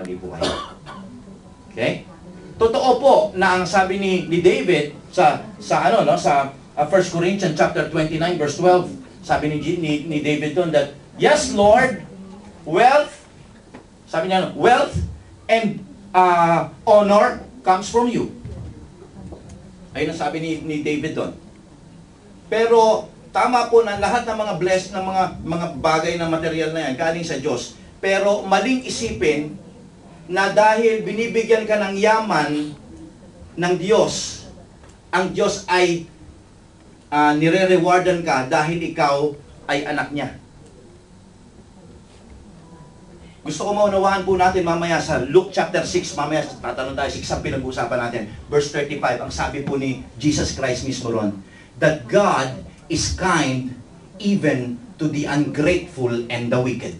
mali po kayo. Okay? Totoo po na ang sabi ni David sa 1 Corinthians chapter 29 verse 12, sabi ni David doon that, yes Lord, wealth, sabi niya, wealth and honor comes from you. Ayun ang sabi ni David doon. Pero tama po na lahat ng mga blessed ng mga bagay na material na yan galing sa Diyos. Pero maling isipin na dahil binibigyan ka ng yaman ng Diyos, ang Diyos ay nire-rewardan ka dahil ikaw ay anak niya. Gusto ko maunawaan po natin mamaya sa Luke chapter 6, mamaya tatanong tayo 6 ang pinag-uusapan natin. Verse 35, ang sabi po ni Jesus Christ mismo ron, that God is kind even to the ungrateful and the wicked.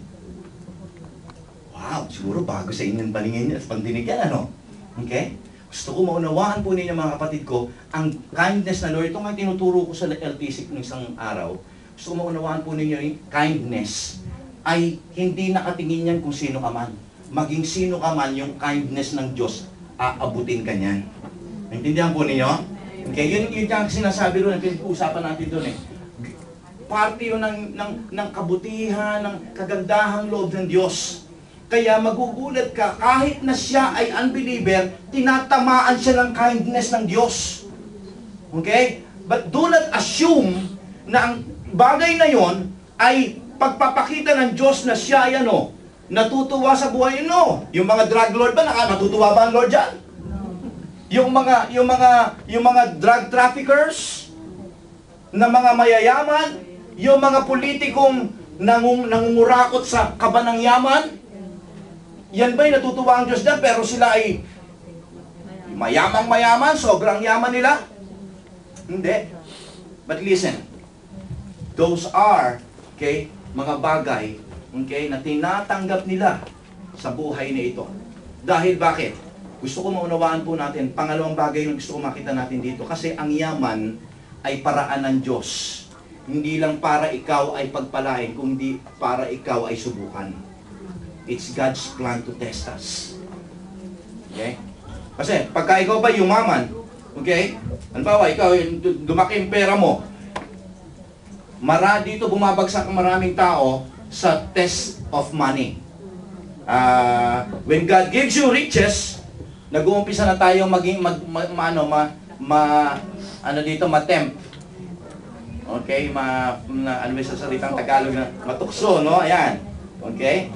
Wow, siguro bago sa inyong paningin at pandinig yan, ano? Okay? Gusto ko maunawaan po ninyo mga kapatid ko, ang kindness na Lord, ito nga tinuturo ko sa LTC ng isang araw, gusto ko maunawaan po ninyo yung kindness ay hindi nakatingin yan kung sino ka man. Maging sino ka man, yung kindness ng Diyos, aabutin ka niyan. Naintindihan po ninyo? Okay, yun yung sinasabi doon, ang pinag-uusapan natin doon eh. Parte yun ng kabutihan, ng kagandahang loob ng Diyos. Kaya magugulat ka, kahit na siya ay unbeliever, tinatamaan siya ng kindness ng Diyos. Okay? But do not assume na ang bagay na yon ay pagpapakita ng Diyos na siya ay natutuwa sa buhay no. Yung mga drug lord ba, natutuwa ba ang Lord dyan? Yung mga drug traffickers na mga mayayaman, yung mga politikong nangungurakot sa kaba ng yaman, yan ba'y natutuwa ang Diyos dyan? Pero sila ay mayamang-mayaman, sobrang yaman nila? Hindi. But listen, those are, okay, mga bagay, okay, na tinatanggap nila sa buhay na ito. Dahil bakit? Gusto ko maunawaan po natin, pangalawang bagay yung gusto ko makita natin dito, kasi ang yaman ay paraan ng Diyos. Hindi lang para ikaw ay pagpalain, kundi para ikaw ay subukan. It's God's plan to test us. Okay? Kasi pagka ikaw ba yumaman, okay, halimbawa, ikaw, lumaki yung pera mo, dito bumabagsak ang maraming tao sa test of money. When God gives you riches, nag-uumpisa na tayong maging matempt. Okay, ano sa salitang Tagalog na matukso, no? Ayan. Okay?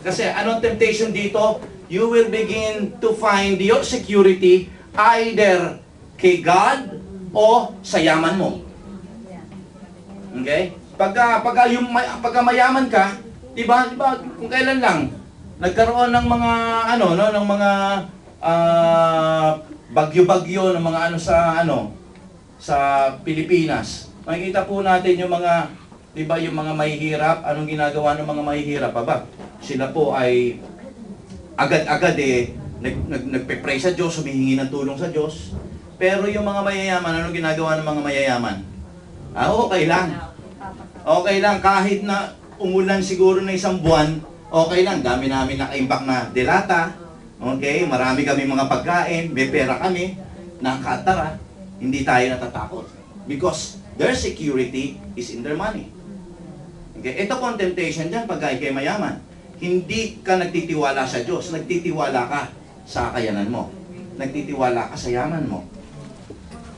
Kasi anong temptation dito? You will begin to find your security either kay God o sa yaman mo. Okay? Pagka mayaman ka, di ba kung kailan lang nagkaroon ng mga ng mga bagyo-bagyo ng mga sa Pilipinas. Makikita po natin yung mga, di ba, yung mga mahihirap, anong ginagawa ng mga mahihirap ba? Sila po ay agad-agad nagpe-pray sa Diyos, humihingi ng tulong sa Diyos. Pero yung mga mayayaman, anong ginagawa ng mga mayayaman? Okay lang. Okay lang, kahit na umulan siguro na isang buwan, okay lang, dami namin naka-impact na delata, okay, marami kami mga pagkain, may pera kami, nakatara, hindi tayo natatakot. Because their security is in their money. Okay, ito po ang temptation dyan pag ikay mayaman. Hindi ka nagtitiwala sa Diyos, nagtitiwala ka sa kakayanan mo. Nagtitiwala ka sa yaman mo.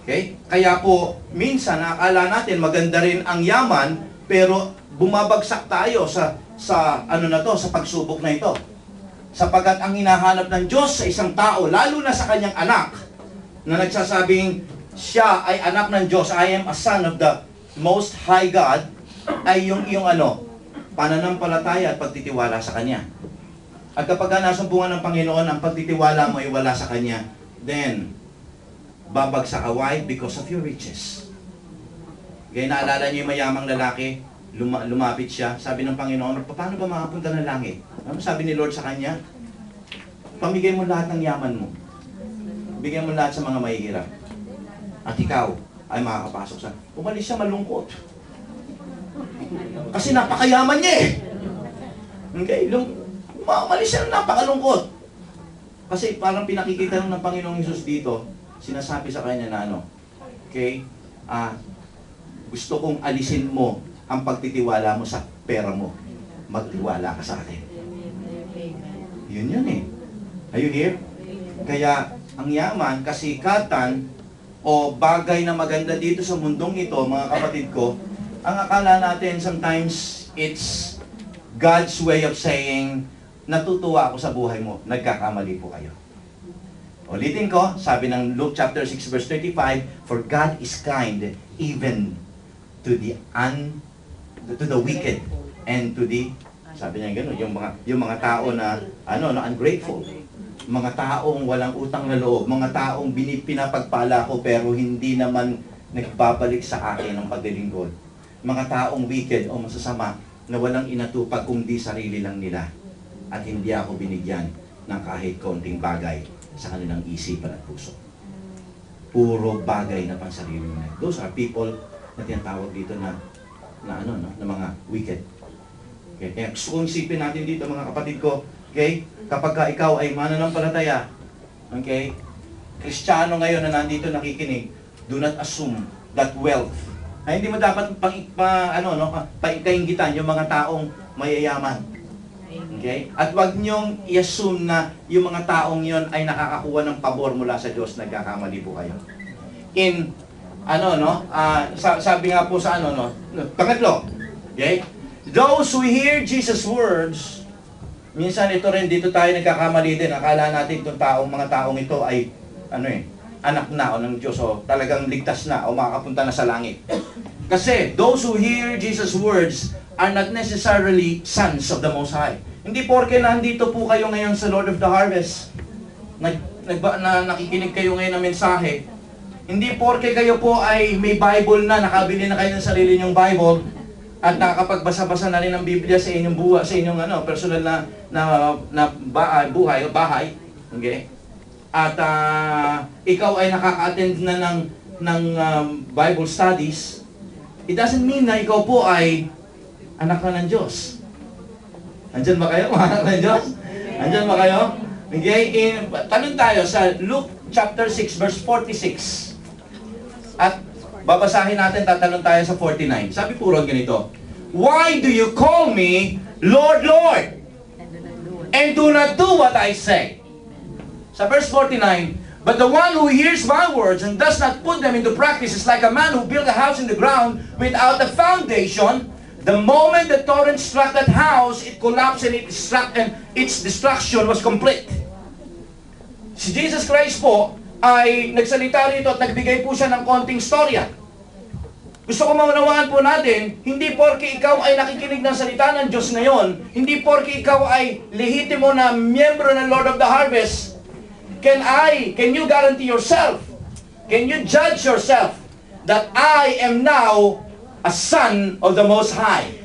Okay? Kaya po, minsan akala natin maganda rin ang yaman, pero bumabagsak tayo sa pagsubok na ito. Sapagkat ang hinahanap ng Diyos sa isang tao, lalo na sa kanyang anak, na nagsasabing siya ay anak ng Diyos, I am a son of the Most High God, ay yung pananampalataya at pagtitiwala sa Kanya. At kapag nasumpungan ng Panginoon, ang pagtitiwala mo ay wala sa Kanya, then, babagsak ka. Why? Because of your riches. Kaya naalala niyo yung mayamang lalaki, lumapit siya, sabi ng Panginoon, paano ba makapunta ng langit? Ano sabi ni Lord sa kanya? Pamigay mo lahat ng yaman mo. Bigyan mo lahat sa mga mahihirap. At ikaw ay makakapasok sa... Umalis siya malungkot. Kasi napakayaman niya eh. Okay? Umalis siya na napakalungkot. Kasi parang pinakikita ng Panginoong Hesus dito, sinasabi sa kanya na ano, okay, gusto kong alisin mo ang pagtitiwala mo sa pera mo. Magtiwala ka sa akin. Yun eh. Are you here? Kaya, ang yaman, kasikatan, o bagay na maganda dito sa mundong ito, mga kapatid ko, ang akala natin sometimes, it's God's way of saying, natutuwa ako sa buhay mo, nagkakamali po kayo. Ulitin ko, sabi ng Luke chapter 6 verse 35, for God is kind even to the wicked and to the, sabi niya gano'n, yung mga tao na ungrateful, mga taong walang utang na loob, mga taong pinapagpala ko pero hindi naman nagbabalik sa akin ng paglilingkod, mga taong wicked o masasama na walang inatupag kundi sarili lang nila at hindi ako binigyan ng kahit konting bagay sa kanilang isipan at puso. Puro bagay na pansarili nila. Those are people na tinatawag dito na mga wicked. Okay? Kaya gusto kong isipin natin dito mga kapatid ko, okay? Kapag ikaw ay mananampalataya, okay? Kristiyano ngayon na nandito nakikinig, do not assume that wealth. Ay hindi mo dapat painggitan yung mga taong mayayaman. Okay? At wag niyong i-assume na yung mga taong yon ay nakakakuha ng pabor mula sa Diyos, nagkakamali po kayo. Sabi nga po sa pangatlo, okay? Those who hear Jesus' words, minsan ito rin, dito tayo nagkakamali din. Akala natin itong mga taong ito ay, anak na o ng Diyos o talagang ligtas na o makakapunta na sa langit. Kasi, those who hear Jesus' words are not necessarily sons of the Most High. Hindi porke nandito po kayo ngayon sa Lord of the Harvest, nakikinig kayo ngayon ng mensahe, hindi porke kayo po ay may Bible na, nakabili na kayo ng sarili nyong Bible, at nakakapagbasa-basa na rin ng Biblia sa inyong buhay, sa inyong personal na bahay. Okay? At ikaw ay nakaka-attend na ng Bible studies, it doesn't mean na ikaw po ay anak na ng Diyos. Andyan ba kayo? Anak ng Diyos? Andyan ba kayo? Okay? Tanong tayo sa Luke chapter 6 verse 46. At babasahin natin, tatanong tayo sa 49. Sabi po ron ganito, why do you call me Lord, Lord, and do not do what I say? Sa verse 49, but the one who hears my words and does not put them into practice is like a man who built a house in the ground without a foundation. The moment the torrent struck that house, it collapsed and its destruction was complete. Si Jesus Christ po ay nagsalita rito at nagbigay po siya ng konting storya. Gusto ko maunawaan po natin, hindi porke ikaw ay nakikinig ng salita ng Diyos ngayon, hindi porke ikaw ay lehitimo na miyembro ng Lord of the Harvest, can you guarantee yourself, can you judge yourself that I am now a son of the Most High?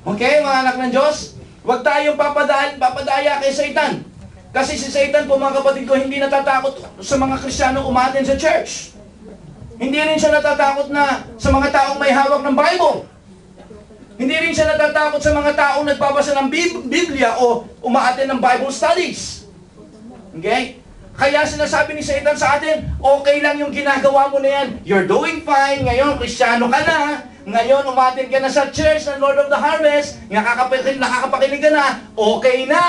Okay, mga anak ng Diyos? Huwag tayong papadaya kay Satan. Kasi si Satan po, mga kapatid ko, hindi natatakot sa mga Kristiyano umaten sa church. Hindi rin siya natatakot na sa mga taong may hawak ng Bible. Hindi rin siya natatakot sa mga taong nagbabasa ng Biblia o umaaten ng Bible studies. Okay? Kaya sinasabi ni Satan sa atin, okay lang yung ginagawa mo na yan. You're doing fine. Ngayon, Kristiyano ka na. Ngayon, umatin ka na sa church ng Lord of the Harvest. Nakakapakinig ka na. Okay na.